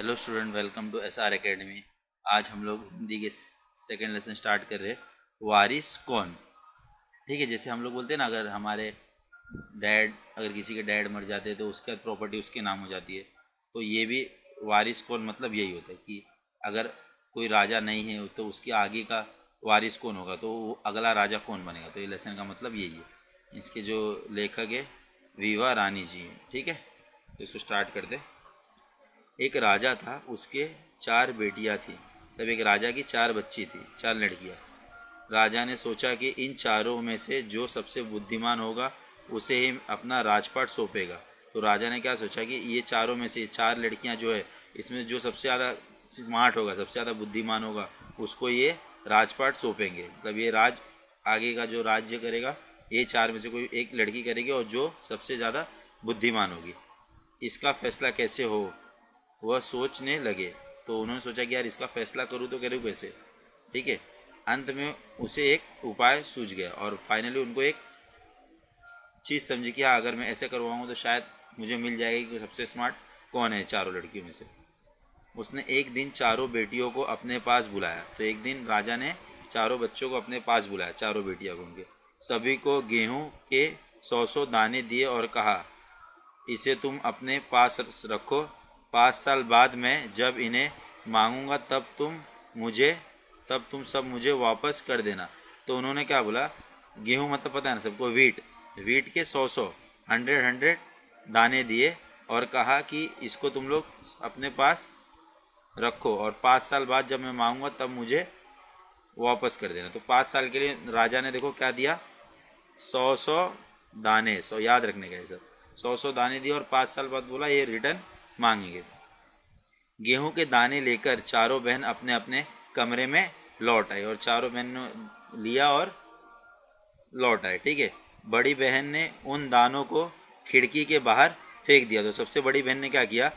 Hello student, welcome to SR academy. आज हम लोग हिंदी के सेकेंड लेसन स्टार्ट कर रहे हैं। वारिस कौन। ठीक है, जैसे हम लोग बोलते हैं ना, अगर किसी के डैड मर जाते हैं तो उसका प्रॉपर्टी उसके नाम हो जाती है। तो ये भी वारिस कौन मतलब यही होता है कि अगर कोई राजा नहीं है तो उसके आगे का वारिस कौन होगा, तो वो अगला राजा कौन बनेगा। तो ये लेसन का मतलब यही है। इसके जो लेखक है वीवा रानी जी हैं। ठीक है, तो इसको स्टार्ट करते। एक राजा था, उसके 4 बेटियां थी। तब एक राजा की 4 बच्ची थी, 4 लड़कियां। राजा ने सोचा कि इन चारों में से जो सबसे बुद्धिमान होगा उसे ही अपना राजपाट सौंपेगा। तो राजा ने क्या सोचा कि ये चारों में से 4 लड़कियां जो है, इसमें जो सबसे ज़्यादा स्मार्ट होगा, सबसे ज़्यादा बुद्धिमान होगा, उसको ये राजपाट सौंपेंगे। मतलब ये आगे का जो राज्य करेगा, ये 4 में से कोई एक लड़की करेगी, और जो सबसे ज़्यादा बुद्धिमान होगी। इसका फैसला कैसे हो, वह सोचने लगे। तो उन्होंने सोचा कि यार इसका फैसला करूँ तो करूँ कैसे। ठीक है, अंत में उसे एक उपाय सूझ गया और फाइनली उनको एक चीज़ समझी कि हाँ, अगर मैं ऐसे करवाऊँ तो शायद मुझे मिल जाएगी कि सबसे स्मार्ट कौन है चारों लड़कियों में से। उसने एक दिन चारों बेटियों को अपने पास बुलाया। तो एक दिन राजा ने चारों बच्चों को अपने पास बुलाया, चारों बेटियों को उनके। सभी को गेहूं के 100-100 दाने दिए और कहा, इसे तुम अपने पास रखो। 5 साल बाद मैं जब इन्हें मांगूंगा मुझे तब तुम सब मुझे वापस कर देना। तो उन्होंने क्या बोला, गेहूं मतलब पता है ना सबको, वीट के 100-100 100-100 दाने दिए और कहा कि इसको तुम लोग अपने पास रखो, और 5 साल बाद जब मैं मांगूंगा तब मुझे वापस कर देना। तो 5 साल के लिए राजा ने देखो क्या दिया, 100-100 दाने, 100 याद रखने का, ये सब 100-100 दाने दिए और 5 साल बाद बोला ये रिटर्न मांगेंगे। गेहूं के दाने लेकर चारों बहन अपने अपने कमरे में लौट आई, और चारों बहन ने लिया और लौट आए। ठीक है, बड़ी बहन ने उन दानों को खिड़की के बाहर फेंक दिया। तो सबसे बड़ी बहन ने क्या किया,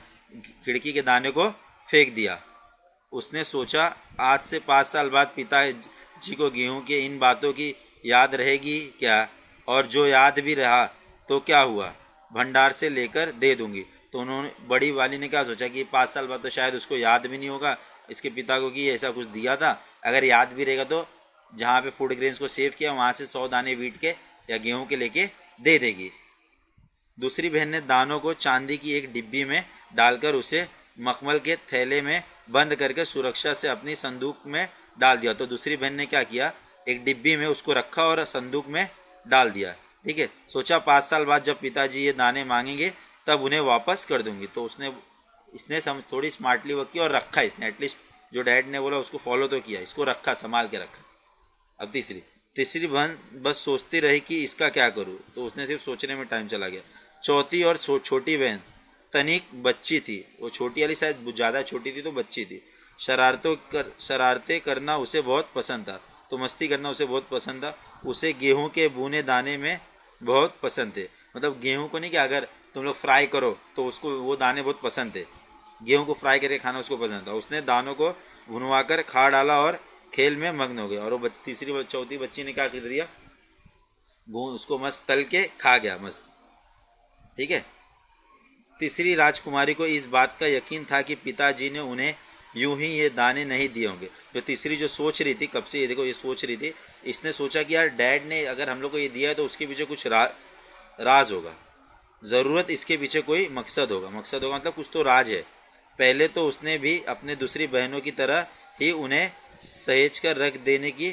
खिड़की के दाने को फेंक दिया। उसने सोचा, आज से 5 साल बाद पिताजी को गेहूं के इन बातों की याद रहेगी क्या, और जो याद भी रहा तो क्या हुआ, भंडार से लेकर दे दूंगी। तो उन्होंने, बड़ी वाली ने क्या सोचा कि 5 साल बाद तो शायद उसको याद भी नहीं होगा इसके पिता को कि ऐसा कुछ दिया था। अगर याद भी रहेगा तो जहाँ पे फूड ग्रेन्स को सेव किया वहाँ से 100 दाने वीट के या गेहूं के लेके दे देगी। दूसरी बहन ने दानों को चांदी की एक डिब्बी में डालकर उसे मखमल के थैले में बंद करके सुरक्षा से अपनी संदूक में डाल दिया। तो दूसरी बहन ने क्या किया, एक डिब्बी में उसको रखा और संदूक में डाल दिया। ठीक है, सोचा 5 साल बाद जब पिताजी ये दाने मांगेंगे तब उन्हें वापस कर दूंगी। तो इसने थोड़ी स्मार्टली वर्क की और रखा इसने, एटलीस्ट जो डैड ने बोला उसको फॉलो तो किया, इसको रखा, संभाल के रखा। अब तीसरी तीसरी बहन बस सोचती रही कि इसका क्या करूँ, तो उसने सिर्फ सोचने में टाइम चला गया। चौथी और छोटी बहन तनिक बच्ची थी, वो छोटी वाली शायद ज़्यादा छोटी थी तो बच्ची थी। शरारतें करना उसे बहुत पसंद था, तो मस्ती करना उसे बहुत पसंद था। उसे गेहूं के भुने दाने में बहुत पसंद थे। मतलब गेहूं को नहीं, कि अगर तुम लोग फ्राई करो तो उसको वो दाने बहुत पसंद थे। गेहूं को फ्राई करके खाना उसको पसंद था। उसने दानों को भुनवाकर खा डाला और खेल में मग्न हो गया। और वो चौथी बच्ची ने क्या कर दिया, उसको मस्त तल के खा गया मस्त। ठीक है, तीसरी राजकुमारी को इस बात का यकीन था कि पिताजी ने उन्हें यूं ही ये दाने नहीं दिए होंगे। जो तीसरी जो सोच रही थी कब से, ये देखो ये सोच रही थी, इसने सोचा कि यार डैड ने अगर हम लोग को ये दिया है तो उसके पीछे कुछ राज होगा, ज़रूरत इसके पीछे कोई मकसद होगा मतलब कुछ तो राज है। पहले तो उसने भी अपने दूसरी बहनों की तरह ही उन्हें सहेज कर रख देने की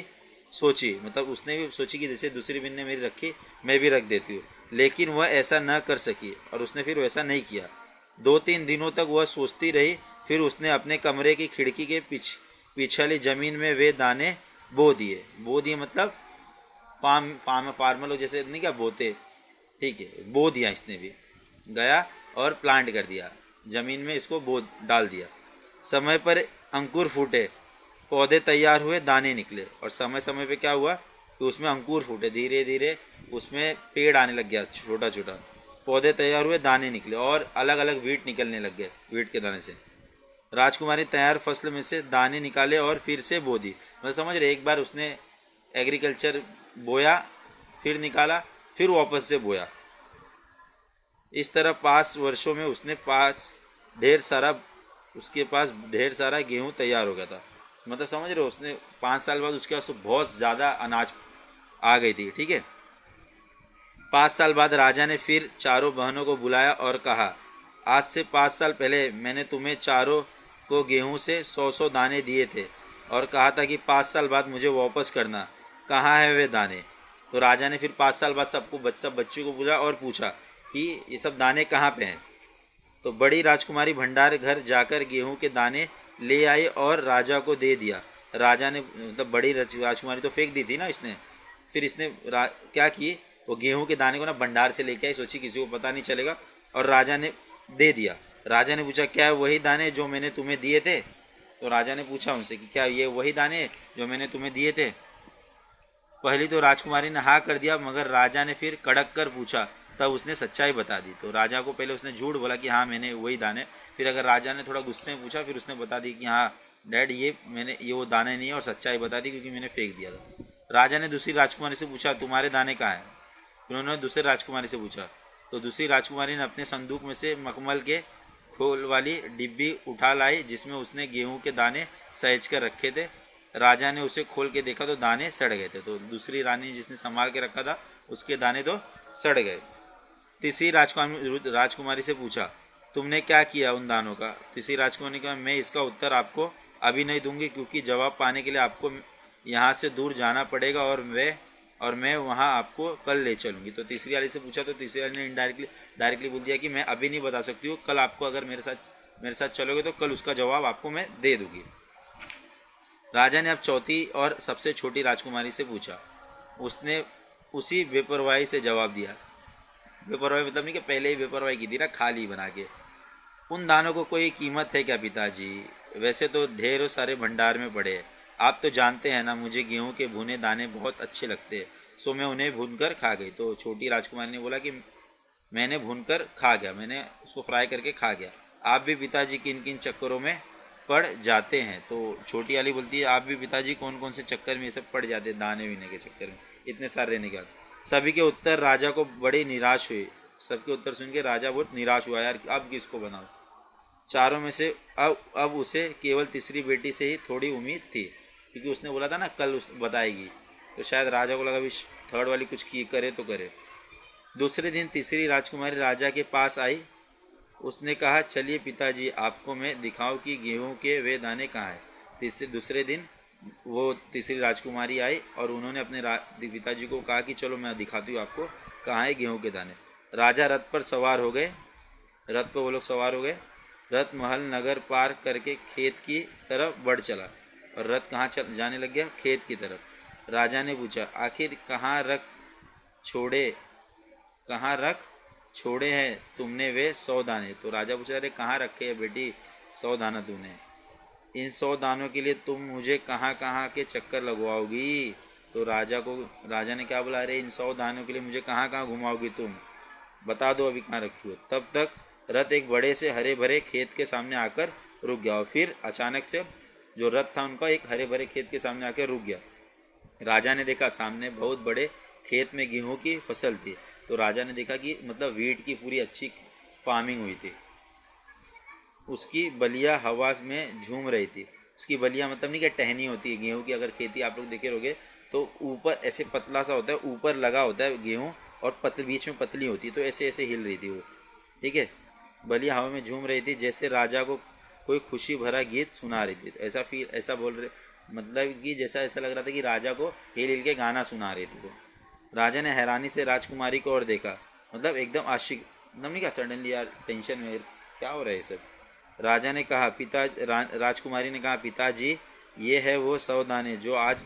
सोची, मतलब उसने भी सोची कि जैसे दूसरी बहन ने मेरी रखी मैं भी रख देती हूँ। लेकिन वह ऐसा न कर सकी और उसने फिर वैसा नहीं किया। 2-3 दिनों तक वह सोचती रही, फिर उसने अपने कमरे की खिड़की के पिछली जमीन में वे दाने बो दिए मतलब फार्मर लोग जैसे नहीं क्या बोते। ठीक है, बो दिया इसने भी, गया और प्लांट कर दिया जमीन में, इसको बो डाल दिया। समय पर अंकुर फूटे, पौधे तैयार हुए, दाने निकले, और समय समय पे क्या हुआ कि उसमें अंकुर फूटे, धीरे धीरे उसमें पेड़ आने लग गया छोटा छोटा। पौधे तैयार हुए, दाने निकले, और अलग अलग वीट निकलने लग गए वीट के दाने से। राजकुमारी तैयार फसल में से दाने निकाले और फिर से बो दी। मतलब समझ रहे, एक बार उसने एग्रीकल्चर बोया, फिर निकाला, फिर वापस से बोया। इस तरह 5 वर्षों में उसने 5 ढेर सारा उसके पास ढेर सारा गेहूँ तैयार हो गया था। मतलब समझ रहे हो, उसने 5 साल बाद उसके पास तो बहुत ज़्यादा अनाज आ गई थी। ठीक है। 5 साल बाद राजा ने फिर चारों बहनों को बुलाया और कहा, आज से 5 साल पहले मैंने तुम्हें चारों को गेहूं से 100-100 दाने दिए थे और कहा था कि 5 साल बाद मुझे वापस करना। कहाँ है वे दाने? तो राजा ने फिर 5 साल बाद सब बच्चों को बुलाया और पूछा कि ये सब दाने कहाँ पे हैं। तो बड़ी राजकुमारी भंडार घर जाकर गेहूं के दाने ले आई और राजा को दे दिया। राजा ने मतलब बड़ी राजकुमारी तो फेंक दी थी ना इसने। फिर इसने क्या की, वो गेहूं के दाने को ना भंडार से लेके आई, सोची किसी को पता नहीं चलेगा, और राजा ने दे दिया। राजा ने पूछा, क्या वही दाने जो मैंने तुम्हें दिए थे? तो राजा ने पूछा उनसे कि क्या ये वही दाने जो मैंने तुम्हें दिए थे? पहली तो राजकुमारी ने हाँ कर दिया, मगर राजा ने फिर कड़क कर पूछा, तब उसने सच्चाई बता दी। तो राजा को पहले उसने झूठ बोला कि हाँ मैंने वही दाने, फिर अगर राजा ने थोड़ा गुस्से में पूछा, फिर उसने बता दी कि हाँ डैड ये वो दाने नहीं है, और सच्चाई बता दी क्योंकि मैंने फेंक दिया था। राजा ने दूसरी राजकुमारी से पूछा, तुम्हारे दाने कहाँ हैं? फिर उन्होंने दूसरे राजकुमारी से पूछा। तो दूसरी राजकुमारी ने अपने संदूक में से मखमल के खोल वाली डिब्बी उठा लाई, जिसमें उसने गेहूं के दाने सहेज कर रखे थे। राजा ने उसे खोल के देखा तो दाने सड़ गए थे। तो दूसरी रानी जिसने संभाल के रखा था, उसके दाने तो सड़ गए। तीसरी राजकुमारी से पूछा, तुमने क्या किया उन दानों का? तीसरी राजकुमारी ने कहा, मैं इसका उत्तर आपको अभी नहीं दूंगी, क्योंकि जवाब पाने के लिए आपको यहाँ से दूर जाना पड़ेगा, और मैं वहाँ आपको कल ले चलूँगी। तो तीसरी वाली से पूछा, तो तीसरी वाली ने डायरेक्टली बोल दिया कि मैं अभी नहीं बता सकती हूँ, कल आपको अगर मेरे साथ चलोगे तो कल उसका जवाब आपको मैं दे दूँगी। राजा ने अब चौथी और सबसे छोटी राजकुमारी से पूछा। उसने उसी बेपरवाही से जवाब दिया। बेपरवाही मतलब नहीं कि पहले ही बेपरवाही की थी ना, खाली बना के। उन दानों को कोई कीमत है क्या पिताजी? वैसे तो ढेरों सारे भंडार में पड़े हैं। आप तो जानते हैं ना, मुझे गेहूं के भुने दाने बहुत अच्छे लगते हैं, सो मैं उन्हें भूनकर खा गई। तो छोटी राजकुमारी ने बोला कि मैंने भूनकर खा गया, मैंने उसको फ्राई करके खा गया। आप भी पिताजी किन किन चक्करों में पड़ जाते हैं? तो छोटी वाली बोलती है, आप भी पिताजी कौन कौन से चक्कर में ये सब पड़ जाते हैं, दाने वीने के चक्कर में, इतने सारे रहने के बाद। सभी के उत्तर राजा को बड़ी निराश हुई। सबके उत्तर सुन के राजा बहुत निराश हुआ, यार अब किसको बनाओ। चारों में से अब उसे केवल तीसरी बेटी से ही थोड़ी उम्मीद थी, क्योंकि उसने बोला था ना कल उस बताएगी। तो शायद राजा को लगा भी थर्ड वाली कुछ की करे तो करे। दूसरे दिन तीसरी राजकुमारी राजा के पास आई। उसने कहा, चलिए पिताजी, आपको मैं दिखाऊं कि गेहूं के वे दाने कहाँ हैं। दूसरे दिन वो तीसरी राजकुमारी आई और उन्होंने अपने पिताजी को कहा कि चलो मैं दिखाती हूँ आपको कहाँ है गेहूं के दाने। राजा रथ पर सवार हो गए। रथ पर वो लोग सवार हो गए। रथ महल नगर पार करके खेत की तरफ बढ़ चला। और रथ कहाँ जाने लग गया? खेत की तरफ। राजा ने पूछा, आखिर छोड़े कहाँ रख छोड़े हैं तुमने वे 100 दाने? तो राजा पूछा, अरे कहाँ रखे है बेटी 100 दाना तूने? इन 100 दानों के लिए तुम मुझे कहाँ कहाँ के चक्कर लगवाओगी? तो राजा ने क्या बोला, अरे इन 100 दानों के लिए मुझे कहाँ कहाँ घुमाओगी तुम, बता दो अभी कहाँ रखी हो। तब तक रथ एक बड़े से हरे भरे खेत के सामने आकर रुक गया। और फिर अचानक से जो रथ था उनका एक हरे भरे खेत के सामने आकर रुक गया। राजा ने देखा सामने बहुत बड़े खेत में गेहूं की फसल थी। तो राजा ने देखा कि मतलब वीट की पूरी अच्छी फार्मिंग हुई थी। उसकी बलिया हवा में झूम रही थी। उसकी बलिया मतलब नहीं कि टहनी होती है गेहूं की, अगर खेती आप लोग देखे रहोगे तो ऊपर ऐसे पतला सा होता है, ऊपर लगा होता है गेहूं, और बीच में पतली होती है, तो ऐसे ऐसे हिल रही थी वो। ठीक है। बलिया हवा में झूम रही थी, जैसे राजा को कोई खुशी भरा गीत सुना रही थी। ऐसा बोल रहे, मतलब कि जैसा ऐसा लग रहा था कि राजा को हिल हिल के गाना सुना रही थी वो। राजा ने हैरानी से राजकुमारी को और देखा, मतलब एकदम आशिक, मतलब नहीं क्या सडनली यार टेंशन में क्या हो रहा है सब। राजा ने कहा राजकुमारी ने कहा, पिताजी ये है वो 100 दाने जो आज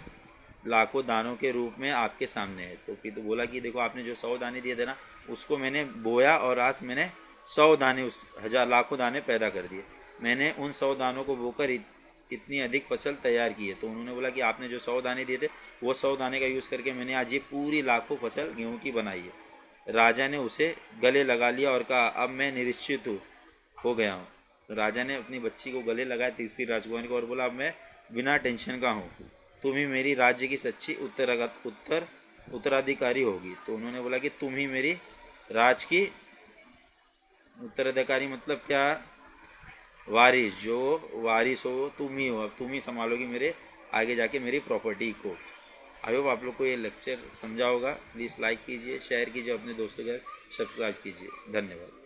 लाखों दानों के रूप में आपके सामने है। तो फिर तो बोला कि देखो आपने जो 100 दाने दिए थे ना, उसको मैंने बोया और आज मैंने 100 दाने, उस हजार लाखों दाने पैदा कर दिए। मैंने उन 100 दानों को बोकर इतनी अधिक फसल तैयार की है। तो उन्होंने बोला कि आपने जो 100 दाने दिए थे, वो 100 दाने का यूज़ करके मैंने आज ये पूरी लाखों फसल गेहूँ की बनाई है। राजा ने उसे गले लगा लिया और कहा, अब मैं निश्चित हो गया हूँ। तो राजा ने अपनी बच्ची को गले लगाया, तीसरी राजकुमारी को, और बोला, अब मैं बिना टेंशन का हूँ, तुम ही मेरी राज्य की सच्ची उत्तराधिकारी होगी। तो उन्होंने बोला कि तुम ही मेरी राज की उत्तराधिकारी, मतलब क्या? वारिस, जो वारिस हो तुम ही हो, अब तुम ही संभालोगी मेरे आगे जाके मेरी प्रॉपर्टी को। आई होप आप लोग को ये लेक्चर समझा होगा। प्लीज़ लाइक कीजिए, शेयर कीजिए अपने दोस्तों के साथ, सब्सक्राइब कीजिए। धन्यवाद।